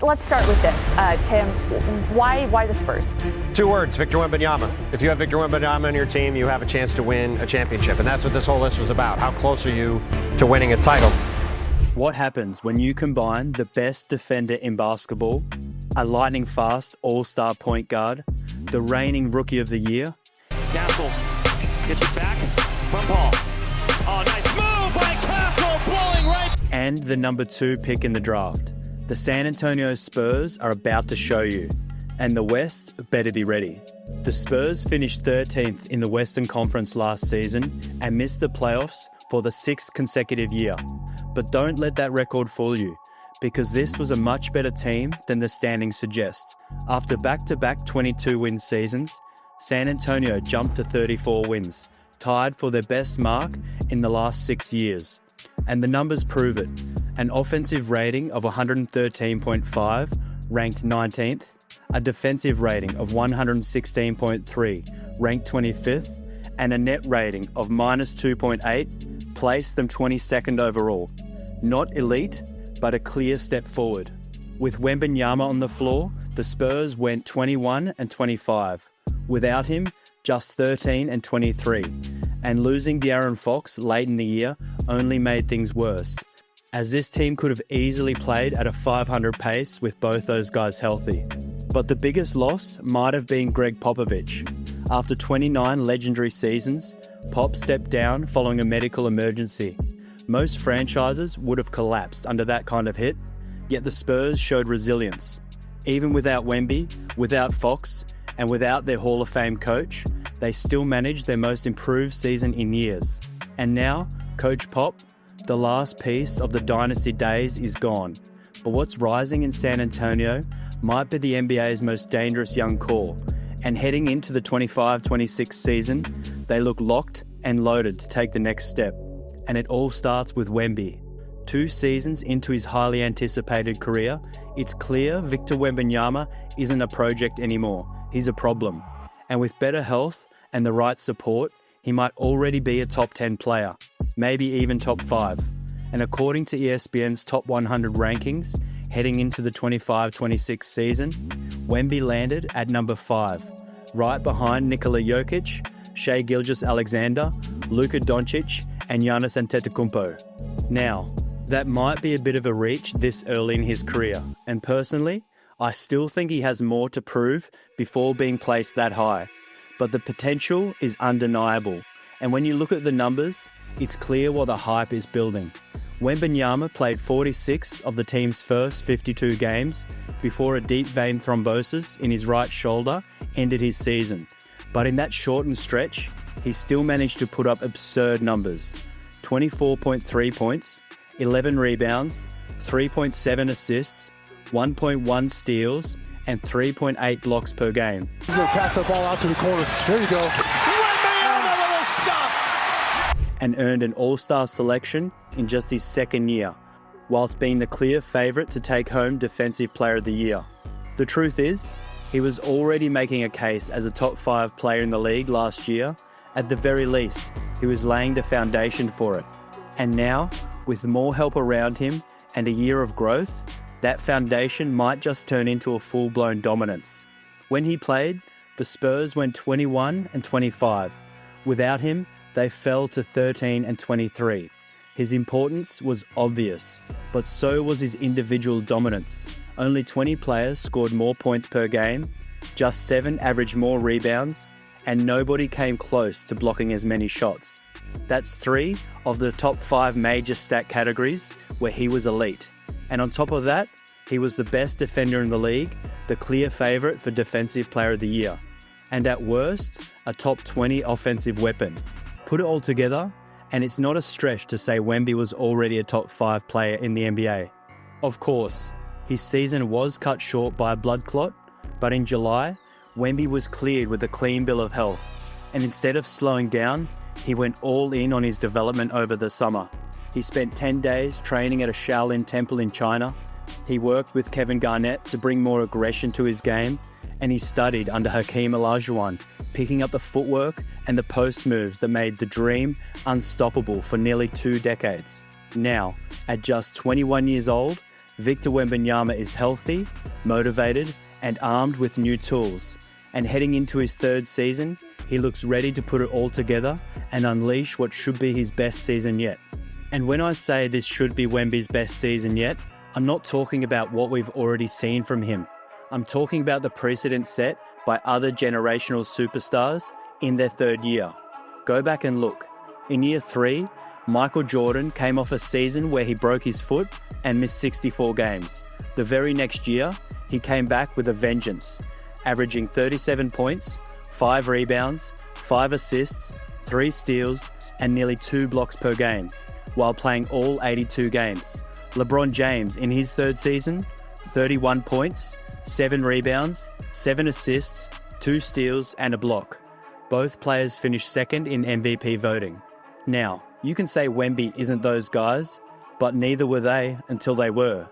let's start with this. Tim, why the Spurs? 2 words, Victor Wembanyama. If you have Victor Wembanyama on your team, you have a chance to win a championship. And that's what this whole list was about. How close are you to winning a title? What happens when you combine the best defender in basketball, a lightning-fast all-star point guard, the reigning Rookie of the Year? Castle gets it back from Paul. Oh, nice move by Castle, blowing right. And the number 2 pick in the draft. The San Antonio Spurs are about to show you, and the West better be ready. The Spurs finished 13th in the Western Conference last season and missed the playoffs for the 6th consecutive year. But don't let that record fool you, because this was a much better team than the standings suggest. After back-to-back 22-win seasons, San Antonio jumped to 34 wins, tied for their best mark in the last 6 years. And the numbers prove it. An offensive rating of 113.5, ranked 19th, a defensive rating of 116.3, ranked 25th, and a net rating of -2.8, placed them 22nd overall. Not elite, but a clear step forward. With Wembanyama on the floor, the Spurs went 21 and 25. Without him, just 13 and 23. And losing De'Aaron Fox late in the year only made things worse, as this team could have easily played at a 500 pace with both those guys healthy. But the biggest loss might have been Greg Popovich. After 29 legendary seasons, Pop stepped down following a medical emergency. Most franchises would have collapsed under that kind of hit, yet the Spurs showed resilience. Even without Wemby, without Fox, and without their Hall of Fame coach, they still managed their most improved season in years. And now, Coach Pop, the last piece of the dynasty days, is gone. But what's rising in San Antonio might be the NBA's most dangerous young core. And heading into the 25-26 season, they look locked and loaded to take the next step. And it all starts with Wemby. 2 seasons into his highly anticipated career, it's clear Victor Wembanyama isn't a project anymore. He's a problem. And with better health and the right support, he might already be a top 10 player, maybe even top 5. And according to ESPN's top 100 rankings, heading into the 25-26 season, Wemby landed at number 5, right behind Nikola Jokic, Shai Gilgeous-Alexander, Luka Doncic, and Giannis Antetokounmpo. Now, that might be a bit of a reach this early in his career, and personally, I still think he has more to prove before being placed that high. But the potential is undeniable, and when you look at the numbers, it's clear what the hype is building. Wembanyama played 46 of the team's first 52 games before a deep vein thrombosis in his right shoulder ended his season. But in that shortened stretch, he still managed to put up absurd numbers. 24.3 points, 11 rebounds, 3.7 assists, 1.1 steals, and 3.8 blocks per game. He's going to pass the ball out to the corner. There you go. Wembanyama, little stop. And earned an all-star selection in just his second year, whilst being the clear favourite to take home Defensive Player of the Year. The truth is, he was already making a case as a top 5 player in the league last year. At the very least, he was laying the foundation for it. And now, with more help around him and a year of growth, that foundation might just turn into a full-blown dominance. When he played, the Spurs went 21 and 25. Without him, they fell to 13 and 23. His importance was obvious, but so was his individual dominance. Only 20 players scored more points per game, just 7 averaged more rebounds, and nobody came close to blocking as many shots. That's 3 of the top 5 major stat categories where he was elite. And on top of that, he was the best defender in the league, the clear favourite for Defensive Player of the Year, and at worst, a top 20 offensive weapon. Put it all together, and it's not a stretch to say Wemby was already a top 5 player in the NBA. Of course, his season was cut short by a blood clot, but in July, Wemby was cleared with a clean bill of health, and instead of slowing down, he went all in on his development over the summer. He spent 10 days training at a Shaolin temple in China. He worked with Kevin Garnett to bring more aggression to his game, and he studied under Hakeem Olajuwon, picking up the footwork and the post moves that made the dream unstoppable for nearly 2 decades. Now, at just 21 years old, Victor Wembanyama is healthy, motivated, and armed with new tools. And heading into his third season, he looks ready to put it all together and unleash what should be his best season yet. And when I say this should be Wemby's best season yet, I'm not talking about what we've already seen from him. I'm talking about the precedent set by other generational superstars in their third year. Go back and look. In year 3, Michael Jordan came off a season where he broke his foot and missed 64 games. The very next year, he came back with a vengeance, averaging 37 points, 5 rebounds, 5 assists, 3 steals, and nearly 2 blocks per game, while playing all 82 games. LeBron James, in his third season, 31 points, 7 rebounds, 7 assists, 2 steals, and a block. Both players finished second in MVP voting. Now, you can say Wemby isn't those guys, but neither were they until they were.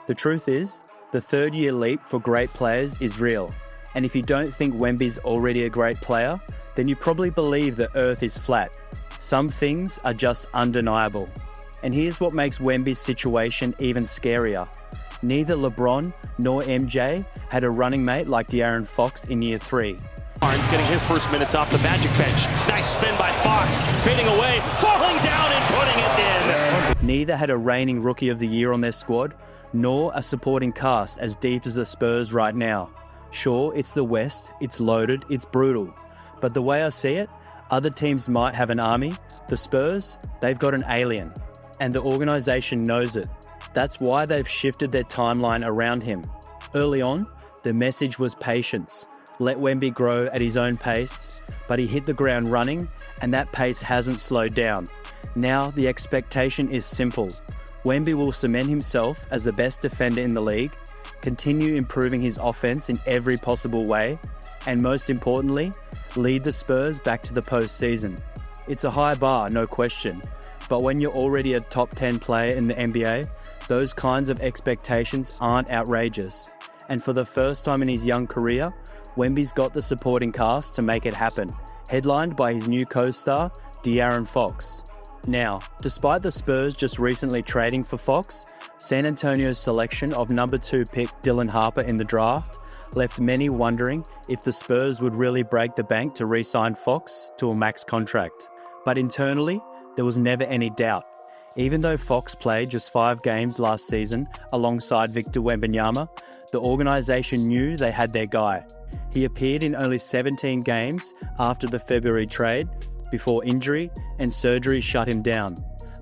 The truth is, the third-year leap for great players is real. And if you don't think Wemby's already a great player, then you probably believe the earth is flat. Some things are just undeniable. And here's what makes Wemby's situation even scarier. Neither LeBron nor MJ had a running mate like De'Aaron Fox in year 3. Barnes getting his first minutes off the Magic bench. Nice spin by Fox, fading away, falling down and putting it in. Neither had a reigning Rookie of the Year on their squad, nor a supporting cast as deep as the Spurs right now. Sure, it's the West, it's loaded, it's brutal. But the way I see it, other teams might have an army. The Spurs, they've got an alien. And the organisation knows it. That's why they've shifted their timeline around him. Early on, the message was patience. Let Wemby grow at his own pace, but he hit the ground running, and that pace hasn't slowed down. Now the expectation is simple. Wemby will cement himself as the best defender in the league, continue improving his offense in every possible way, and most importantly, lead the Spurs back to the postseason. It's a high bar, no question, but when you're already a top 10 player in the NBA, those kinds of expectations aren't outrageous. And for the first time in his young career, Wemby's got the supporting cast to make it happen, headlined by his new co-star, De'Aaron Fox. Now, despite the Spurs just recently trading for Fox, San Antonio's selection of number 2 pick Dylan Harper in the draft left many wondering if the Spurs would really break the bank to re-sign Fox to a max contract. But internally, there was never any doubt. Even though Fox played just 5 games last season alongside Victor Wembanyama, the organisation knew they had their guy. He appeared in only 17 games after the February trade, before injury and surgery shut him down.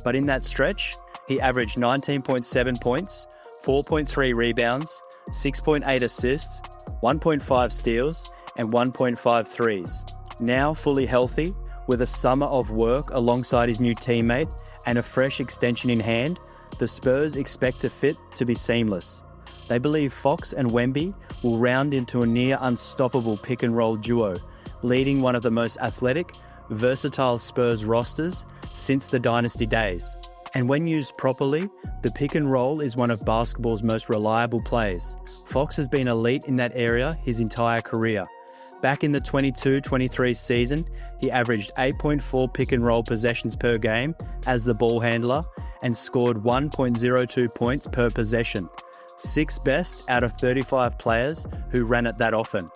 But in that stretch, he averaged 19.7 points, 4.3 rebounds, 6.8 assists, 1.5 steals, and 1.5 threes. Now fully healthy, with a summer of work alongside his new teammate and a fresh extension in hand, the Spurs expect the fit to be seamless. They believe Fox and Wemby will round into a near unstoppable pick-and-roll duo, leading one of the most athletic, versatile Spurs rosters since the dynasty days. And when used properly, the pick-and-roll is one of basketball's most reliable plays. Fox has been elite in that area his entire career. Back in the 22-23 season, he averaged 8.4 pick-and-roll possessions per game as the ball handler and scored 1.02 points per possession, 6th best out of 35 players who ran it that often.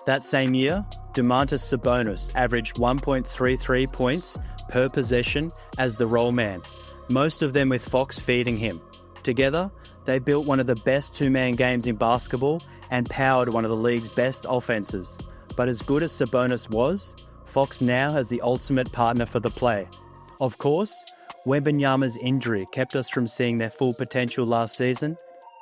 That same year, Domantas Sabonis averaged 1.33 points per possession as the roll man, most of them with Fox feeding him. Together, they built one of the best two-man games in basketball and powered one of the league's best offenses. But as good as Sabonis was, Fox now has the ultimate partner for the play. Of course, Wembanyama's injury kept us from seeing their full potential last season.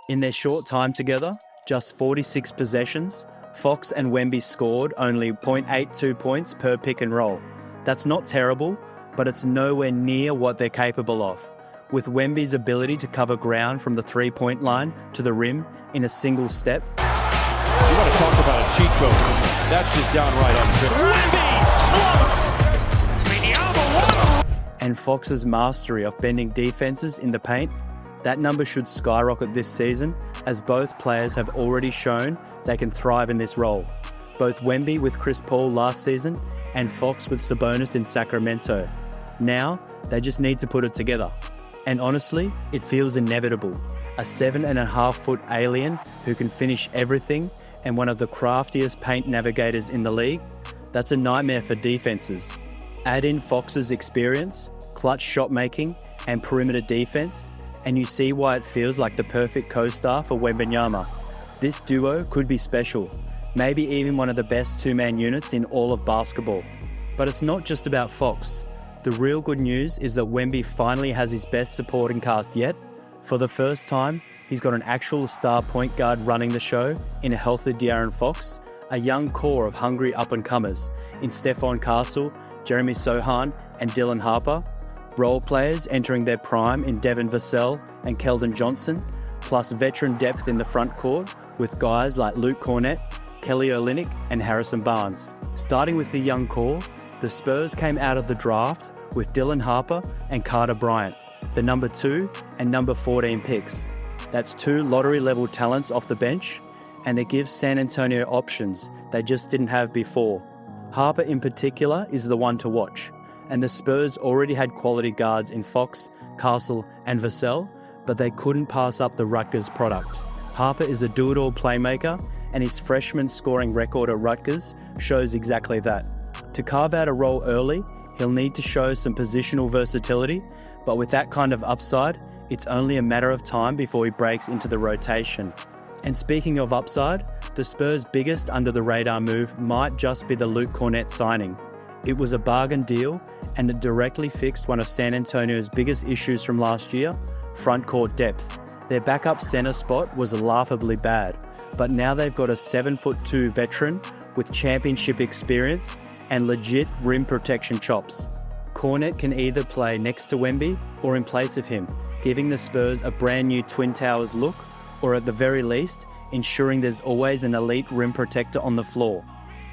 In their short time together, just 46 possessions, Fox and Wemby scored only 0.82 points per pick and roll. That's not terrible, but it's nowhere near what they're capable of. With Wemby's ability to cover ground from the three-point line to the rim in a single step. You want to talk about a cheat code. That's just downright unfair. And Fox's mastery of bending defenses in the paint, that number should skyrocket this season, as both players have already shown they can thrive in this role. Both Wemby with Chris Paul last season and Fox with Sabonis in Sacramento. Now, they just need to put it together. And honestly, it feels inevitable. a 7.5-foot alien who can finish everything and one of the craftiest paint navigators in the league, that's a nightmare for defenses. Add in Fox's experience, clutch shot making, and perimeter defense, and you see why it feels like the perfect co-star for Wembanyama. This duo could be special, maybe even one of the best two-man units in all of basketball. But it's not just about Fox. The real good news is that Wemby finally has his best supporting cast yet. For the first time, he's got an actual star point guard running the show in a healthy De'Aaron Fox, a young core of hungry up-and-comers in Stephon Castle, Jeremy Sohan, and Dylan Harper, role players entering their prime in Devin Vassell and Keldon Johnson, plus veteran depth in the front court with guys like Luke Kornet, Kelly Olynyk, and Harrison Barnes. Starting with the young core, the Spurs came out of the draft with Dylan Harper and Carter Bryant, the number 2 and number 14 picks. That's 2 lottery-level talents off the bench, and it gives San Antonio options they just didn't have before. Harper in particular is the one to watch, and the Spurs already had quality guards in Fox, Castle, and Vassell, but they couldn't pass up the Rutgers product. Harper is a do-it-all playmaker, and his freshman scoring record at Rutgers shows exactly that. To carve out a role early, he'll need to show some positional versatility, but with that kind of upside, it's only a matter of time before he breaks into the rotation. And speaking of upside, the Spurs' biggest under-the-radar move might just be the Luke Kornet signing. It was a bargain deal, and it directly fixed one of San Antonio's biggest issues from last year, front court depth. Their backup center spot was laughably bad, but now they've got a 7'2" veteran with championship experience and legit rim protection chops. Kornet can either play next to Wemby or in place of him, giving the Spurs a brand new Twin Towers look, or at the very least, ensuring there's always an elite rim protector on the floor.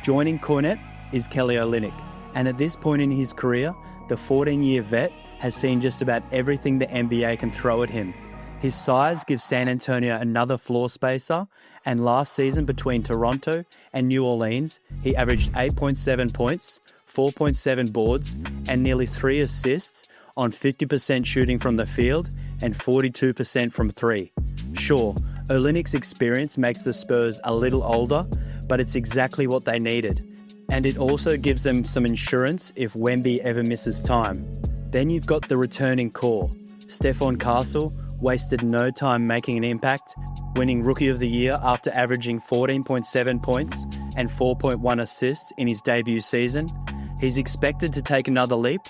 Joining Kornet is Kelly Olynyk, and at this point in his career, the 14-year vet has seen just about everything the NBA can throw at him. His size gives San Antonio another floor spacer, and last season between Toronto and New Orleans, he averaged 8.7 points, 4.7 boards, and nearly 3 assists on 50% shooting from the field and 42% from 3. Sure, Olynyk's experience makes the Spurs a little older, but it's exactly what they needed. And it also gives them some insurance if Wemby ever misses time. Then you've got the returning core. Stephon Castle wasted no time making an impact, winning Rookie of the Year after averaging 14.7 points and 4.1 assists in his debut season. He's expected to take another leap.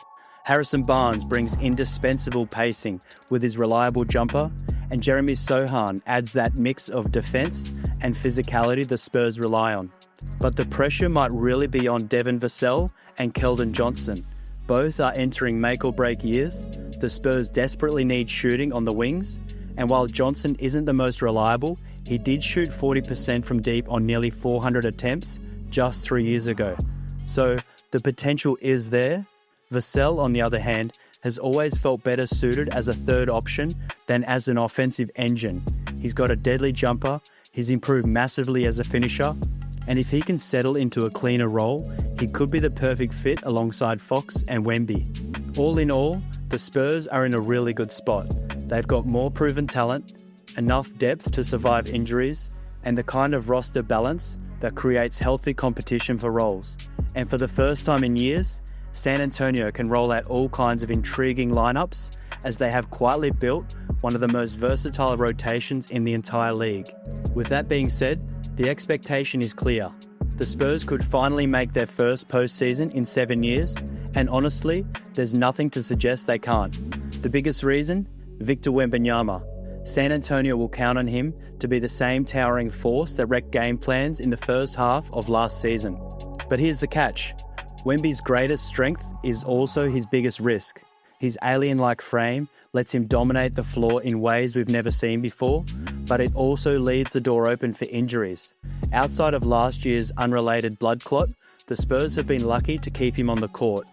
Harrison Barnes brings indispensable pacing with his reliable jumper, and Jeremy Sohan adds that mix of defense and physicality the Spurs rely on. But the pressure might really be on Devin Vassell and Keldon Johnson. Both are entering make-or-break years. The Spurs desperately need shooting on the wings, and while Johnson isn't the most reliable, he did shoot 40% from deep on nearly 400 attempts just 3 years ago. So the potential is there. Vassell, on the other hand, has always felt better suited as a third option than as an offensive engine. He's got a deadly jumper, he's improved massively as a finisher, and if he can settle into a cleaner role, he could be the perfect fit alongside Fox and Wemby. All in all, the Spurs are in a really good spot. They've got more proven talent, enough depth to survive injuries, and the kind of roster balance that creates healthy competition for roles. And for the first time in years, San Antonio can roll out all kinds of intriguing lineups as they have quietly built one of the most versatile rotations in the entire league. With that being said, the expectation is clear. The Spurs could finally make their first postseason in 7 years, and honestly, there's nothing to suggest they can't. The biggest reason? Victor Wembanyama. San Antonio will count on him to be the same towering force that wrecked game plans in the first half of last season. But here's the catch. Wemby's greatest strength is also his biggest risk. His alien-like frame lets him dominate the floor in ways we've never seen before, but it also leaves the door open for injuries. Outside of last year's unrelated blood clot, the Spurs have been lucky to keep him on the court,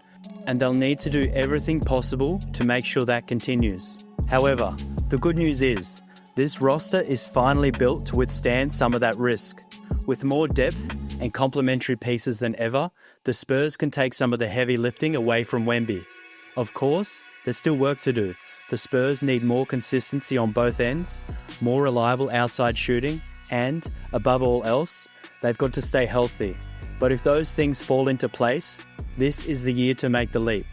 and they'll need to do everything possible to make sure that continues. However, the good news is, this roster is finally built to withstand some of that risk. With more depth and complementary pieces than ever, the Spurs can take some of the heavy lifting away from Wemby. Of course, there's still work to do, The Spurs need more consistency on both ends, more reliable outside shooting, and, above all else, they've got to stay healthy. But if those things fall into place, this is the year to make the leap.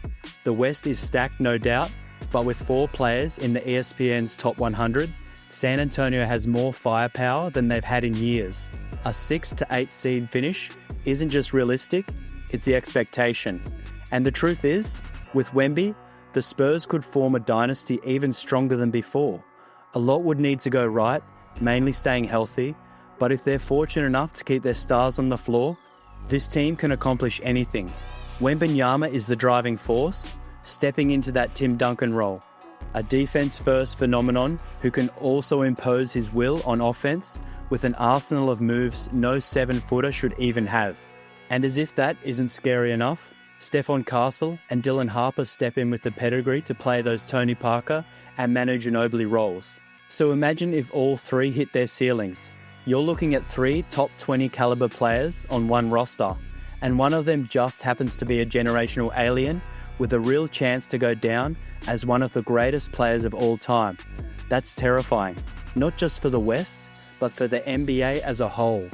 The West is stacked, no doubt, but with 4 players in the ESPN's top 100, San Antonio has more firepower than they've had in years. A 6 to 8 seed finish isn't just realistic, it's the expectation. And the truth is, with Wemby, the Spurs could form a dynasty even stronger than before. A lot would need to go right, mainly staying healthy, but if they're fortunate enough to keep their stars on the floor, this team can accomplish anything. Wembanyama is the driving force, stepping into that Tim Duncan role. A defense-first phenomenon who can also impose his will on offense with an arsenal of moves no 7-footer should even have. And as if that isn't scary enough, Stephon Castle and Dylan Harper step in with the pedigree to play those Tony Parker and Manu Ginobili roles. So imagine if all 3 hit their ceilings. You're looking at 3 top 20 caliber players on one roster, and one of them just happens to be a generational alien with a real chance to go down as one of the greatest players of all time. That's terrifying, not just for the West, but for the NBA as a whole.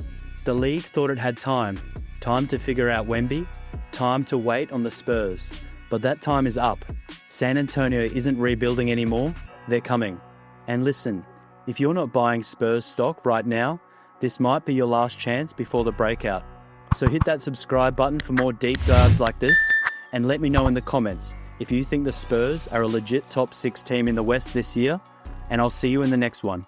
The league thought it had time to figure out Wemby, time to wait on the Spurs. But that time is up. San Antonio isn't rebuilding anymore, they're coming. And listen, if you're not buying Spurs stock right now, this might be your last chance before the breakout. So hit that subscribe button for more deep dives like this, and let me know in the comments if you think the Spurs are a legit top 6 team in the West this year, and I'll see you in the next one.